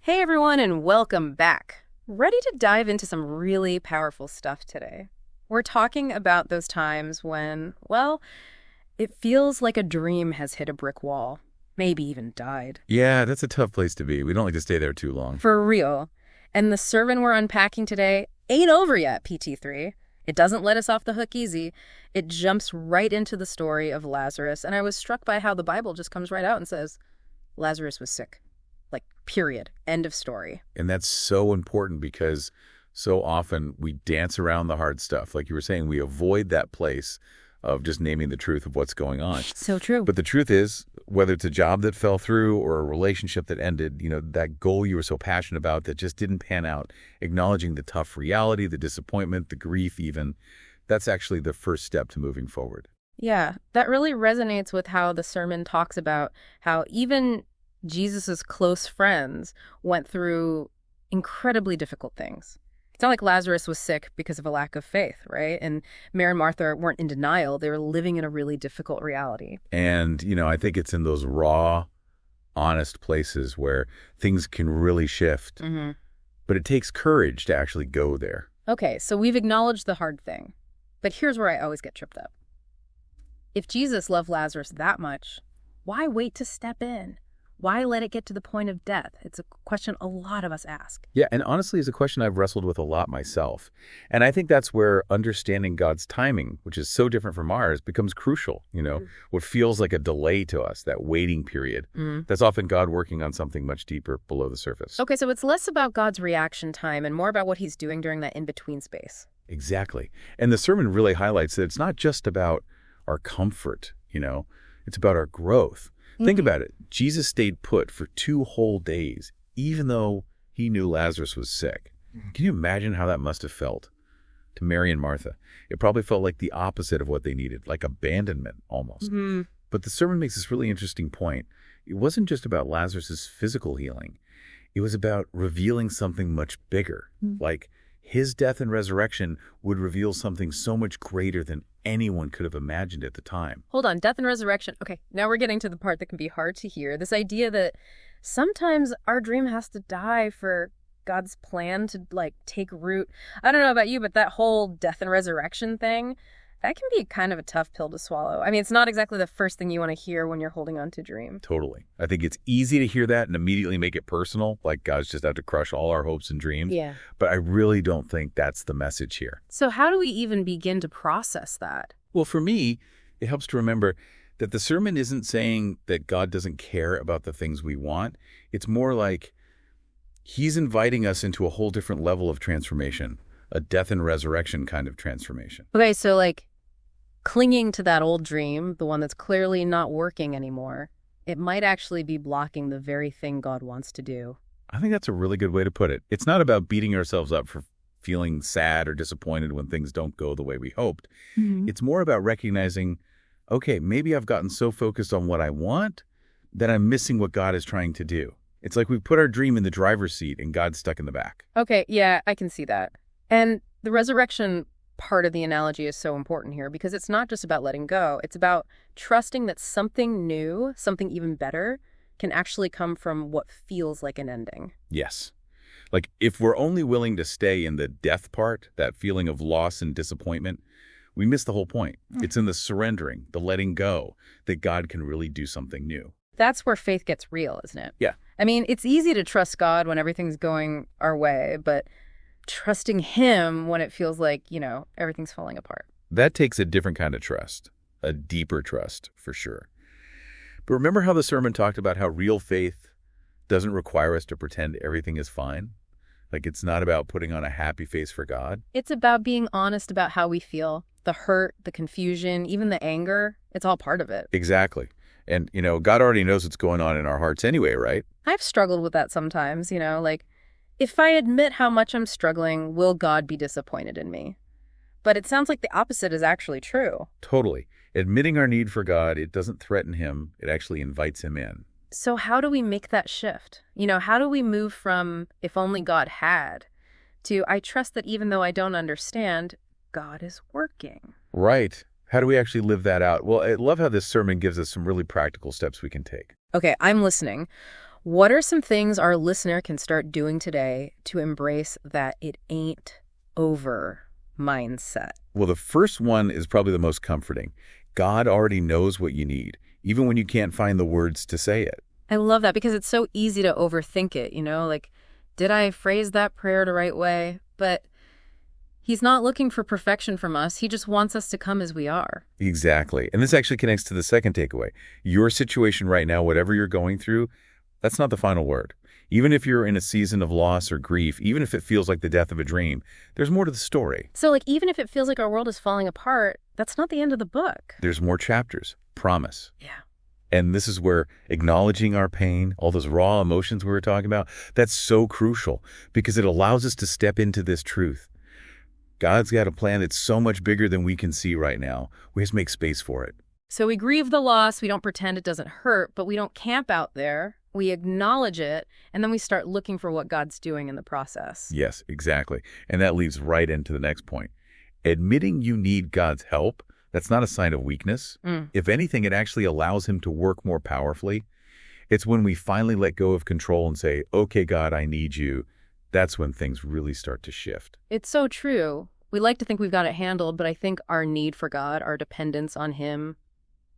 Hey everyone, and welcome back. Ready to dive into some really powerful stuff today. We're talking about those times when, well, it feels like a dream has hit a brick wall, maybe even died. Yeah, that's a tough place to be. We don't like to stay there too long. For real. And the sermon we're unpacking today ain't over yet, PT3. It doesn't let us off the hook easy. It jumps right into the story of Lazarus, and I was struck by how the Bible just comes right out and says, Lazarus was sick. Like, period. End of story. And that's so important because so often we dance around the hard stuff. Like you were saying, we avoid that place of just naming the truth of what's going on. So true. But the truth is, whether it's a job that fell through or a relationship that ended, that goal you were so passionate about that just didn't pan out, acknowledging the tough reality, the disappointment, the grief even, that's actually the first step to moving forward. Yeah, that really resonates with how the sermon talks about how even Jesus's close friends went through incredibly difficult things. It's not like Lazarus was sick because of a lack of faith, right? And Mary and Martha weren't in denial. They were living in a really difficult reality. And, I think it's in those raw, honest places where things can really shift. Mm-hmm. But it takes courage to actually go there. Okay, so we've acknowledged the hard thing. But here's where I always get tripped up. If Jesus loved Lazarus that much, why wait to step in? Why let it get to the point of death? It's a question a lot of us ask. Yeah, and honestly, it's a question I've wrestled with a lot myself. And I think that's where understanding God's timing, which is so different from ours, becomes crucial. What feels like a delay to us, that waiting period, that's often God working on something much deeper below the surface. Okay, so it's less about God's reaction time and more about what he's doing during that in-between space. Exactly. And the sermon really highlights that it's not just about our comfort, it's about our growth. Think about it. Jesus stayed put for 2 whole days, even though he knew Lazarus was sick. Can you imagine how that must have felt to Mary and Martha? It probably felt like the opposite of what they needed, like abandonment almost. But the sermon makes this really interesting point. It wasn't just about Lazarus' physical healing. It was about revealing something much bigger, like his death and resurrection would reveal something so much greater than anyone could have imagined at the time. Hold on, death and resurrection. Okay, now we're getting to the part that can be hard to hear. This idea that sometimes our dream has to die for God's plan to, take root. I don't know about you, but that whole death and resurrection thing, that can be kind of a tough pill to swallow. I mean, it's not exactly the first thing you want to hear when you're holding on to a dream. Totally. I think it's easy to hear that and immediately make it personal, like God's just out to crush all our hopes and dreams. Yeah. But I really don't think that's the message here. So how do we even begin to process that? Well, for me, it helps to remember that the sermon isn't saying that God doesn't care about the things we want. It's more like he's inviting us into a whole different level of transformation, a death and resurrection kind of transformation. Okay, so clinging to that old dream, the one that's clearly not working anymore, it might actually be blocking the very thing God wants to do. I think that's a really good way to put it. It's not about beating ourselves up for feeling sad or disappointed when things don't go the way we hoped. It's more about recognizing, okay, maybe I've gotten so focused on what I want that I'm missing what God is trying to do. It's like we put our dream in the driver's seat and God's stuck in the back. Okay, yeah, I can see that. And the resurrection part of the analogy is so important here because it's not just about letting go. It's about trusting that something new, something even better, can actually come from what feels like an ending. Yes. Like if we're only willing to stay in the death part, that feeling of loss and disappointment, we miss the whole point. It's in the surrendering, the letting go, that God can really do something new. That's where faith gets real, isn't it? Yeah. I mean, it's easy to trust God when everything's going our way, but trusting him when it feels like, everything's falling apart. That takes a different kind of trust, a deeper trust for sure. But remember how the sermon talked about how real faith doesn't require us to pretend everything is fine? Like it's not about putting on a happy face for God. It's about being honest about how we feel. The hurt, the confusion, even the anger, it's all part of it. Exactly. And, God already knows what's going on in our hearts anyway, right? I've struggled with that sometimes, if I admit how much I'm struggling, will God be disappointed in me? But it sounds like the opposite is actually true. Totally. Admitting our need for God, it doesn't threaten him. It actually invites him in. So how do we make that shift? How do we move from if only God had to I trust that even though I don't understand, God is working? Right. How do we actually live that out? Well, I love how this sermon gives us some really practical steps we can take. Okay, I'm listening. What are some things our listener can start doing today to embrace that it ain't over mindset? Well, the first one is probably the most comforting. God already knows what you need, even when you can't find the words to say it. I love that because it's so easy to overthink it, like, did I phrase that prayer the right way? But he's not looking for perfection from us. He just wants us to come as we are. Exactly. And this actually connects to the second takeaway. Your situation right now, whatever you're going through, that's not the final word. Even if you're in a season of loss or grief, even if it feels like the death of a dream, there's more to the story. So, like, even if it feels like our world is falling apart, that's not the end of the book. There's more chapters. Promise. Yeah. And this is where acknowledging our pain, all those raw emotions we were talking about, that's so crucial because it allows us to step into this truth. God's got a plan that's so much bigger than we can see right now. We just make space for it. So we grieve the loss, we don't pretend it doesn't hurt, but we don't camp out there. We acknowledge it, and then we start looking for what God's doing in the process. Yes, exactly. And that leads right into the next point. Admitting you need God's help, that's not a sign of weakness. If anything, it actually allows him to work more powerfully. It's when we finally let go of control and say, okay, God, I need you. That's when things really start to shift. It's so true. We like to think we've got it handled, but I think our need for God, our dependence on him,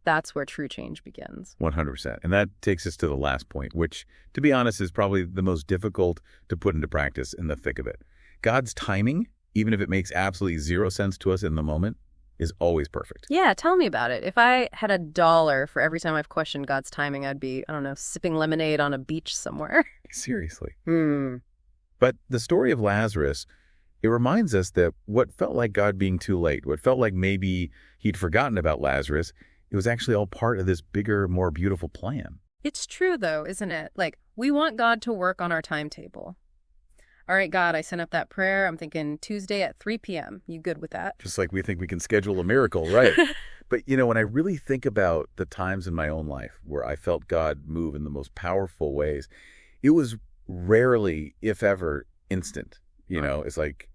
that's where true change begins. 100%. And that takes us to the last point, which, to be honest, is probably the most difficult to put into practice in the thick of it. God's timing, even if it makes absolutely zero sense to us in the moment, is always perfect. Yeah, tell me about it. If I had $1 for every time I've questioned God's timing, I'd be, I don't know, sipping lemonade on a beach somewhere. Seriously. But the story of Lazarus, it reminds us that what felt like God being too late, what felt like maybe he'd forgotten about Lazarus, it was actually all part of this bigger, more beautiful plan. It's true, though, isn't it? Like, we want God to work on our timetable. All right, God, I sent up that prayer. I'm thinking Tuesday at 3 p.m. You good with that? Just like we think we can schedule a miracle, right? But, when I really think about the times in my own life where I felt God move in the most powerful ways, it was rarely, if ever, instant. It's like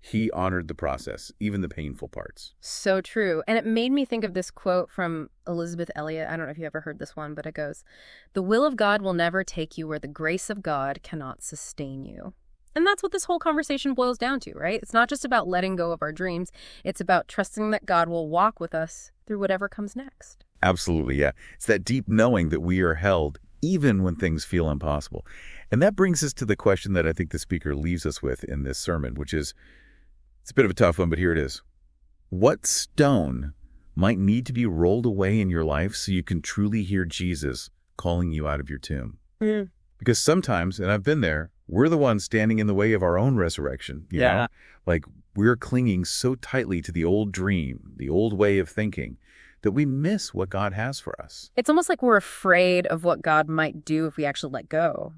he honored the process, even the painful parts. So true. And it made me think of this quote from Elizabeth Elliot. I don't know if you ever heard this one, but it goes, "The will of God will never take you where the grace of God cannot sustain you." And that's what this whole conversation boils down to, right? It's not just about letting go of our dreams. It's about trusting that God will walk with us through whatever comes next. Absolutely, yeah. It's that deep knowing that we are held even when things feel impossible. And that brings us to the question that I think the speaker leaves us with in this sermon, which is, it's a bit of a tough one, but here it is. What stone might need to be rolled away in your life so you can truly hear Jesus calling you out of your tomb? Because sometimes, and I've been there, we're the ones standing in the way of our own resurrection. You know? Like we're clinging so tightly to the old dream, the old way of thinking, that we miss what God has for us. It's almost like we're afraid of what God might do if we actually let go,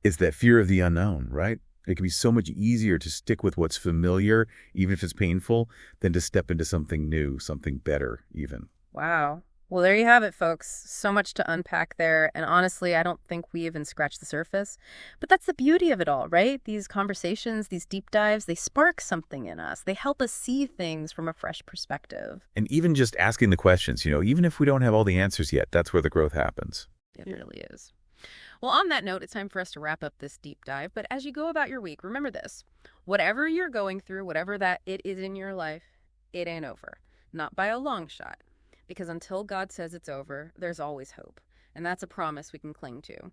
It's that fear of the unknown, right? It can be so much easier to stick with what's familiar, even if it's painful, than to step into something new, something better even. Wow. Well, there you have it, folks. So much to unpack there. And honestly, I don't think we even scratched the surface. But that's the beauty of it all, right? These conversations, these deep dives, they spark something in us. They help us see things from a fresh perspective. And even just asking the questions, even if we don't have all the answers yet, that's where the growth happens. It really is. Well, on that note, it's time for us to wrap up this deep dive. But as you go about your week, remember this. Whatever you're going through, whatever that it is in your life, it ain't over. Not by a long shot. Because until God says it's over, there's always hope. And that's a promise we can cling to.